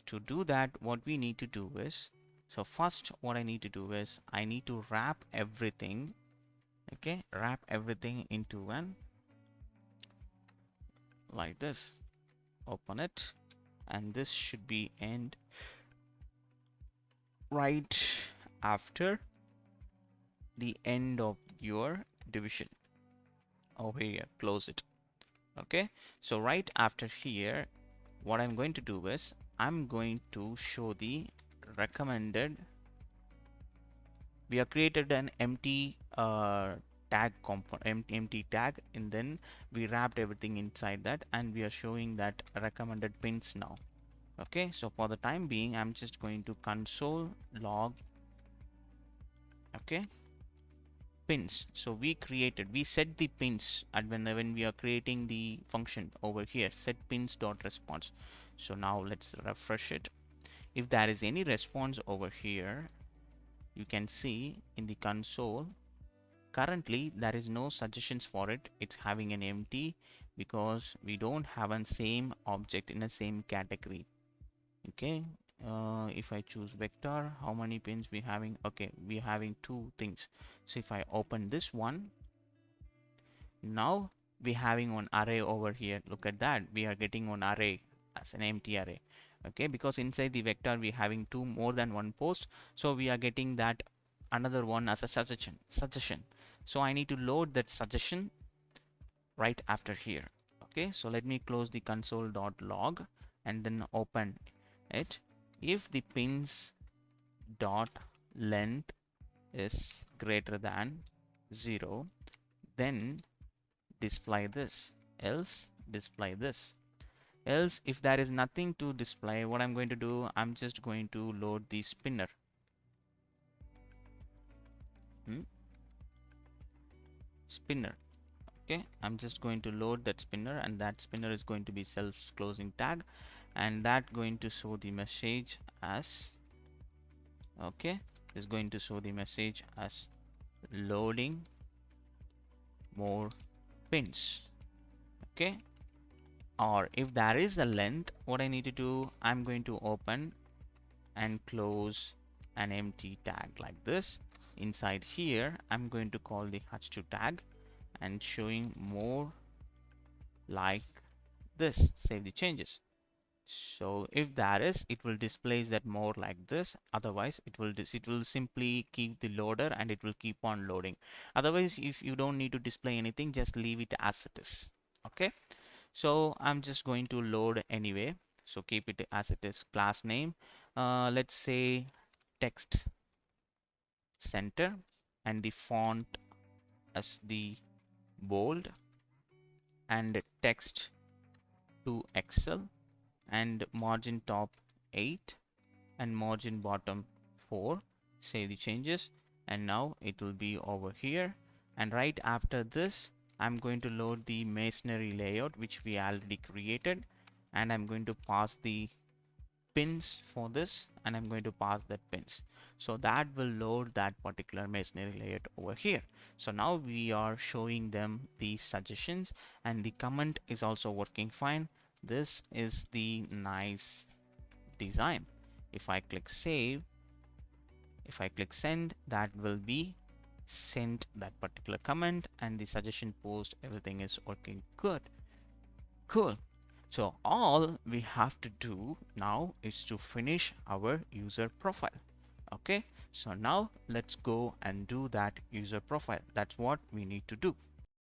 to do that, what we need to do is, so first what I need to do is I need to wrap everything, okay, wrap everything into an like this. Open it, and this should be end right after the end of your division. Over here, close it. Okay, so right after here, what I'm going to do is I'm going to show the recommended. We have created an empty tag component, empty tag, and then we wrapped everything inside that, and we are showing that recommended pins now. Okay, so for the time being, I'm just going to console log, okay, pins. So we set the pins and when we are creating the function over here, set pins dot response. So now let's refresh it. If there is any response over here, you can see in the console currently there is no suggestions for it. It's having an empty because we don't have a same object in the same category. Okay, if I choose vector, how many pins we having? Okay, we having two things. So if I open this one, now we having one array over here. Look at that, we are getting one array as an empty array. Okay, because inside the vector we having two more than one post, so we are getting that another one as a suggestion. So I need to load that suggestion right after here. Okay, so let me close the console.log and then open it. If the pins dot length is greater than 0, then display this, else display this. Else if there is nothing to display, what I'm going to do, I'm just going to load the spinner. Spinner. Okay, I'm just going to load that spinner, and that spinner is going to be self-closing tag, and that going to show the message as, okay, is going to show the message as loading more pins. Okay, or if there is a length, what I need to do, I'm going to open and close an empty tag like this. Inside here, I'm going to call the h2 tag and showing more like this. Save the changes. So if that is, it will display that more like this. Otherwise it will simply keep the loader and it will keep on loading. Otherwise, if you don't need to display anything, just leave it as it is. Okay, so I'm just going to load anyway, so keep it as it is. Class name, let's say text center, and the font as the bold, and text to Excel, and margin top 8 and margin bottom 4. Save the changes, and now it will be over here. And right after this, I'm going to load the masonry layout which we already created, and I'm going to pass the pins for this, and I'm going to pass that pins, so that will load that particular masonry layout over here. So now we are showing them these suggestions, and the comment is also working fine. This is the nice design. If I click save, if I click send, that will be sent that particular comment, and the suggestion post, everything is working good. Cool. So all we have to do now is to finish our user profile. Okay, so now let's go and do that user profile. That's what we need to do.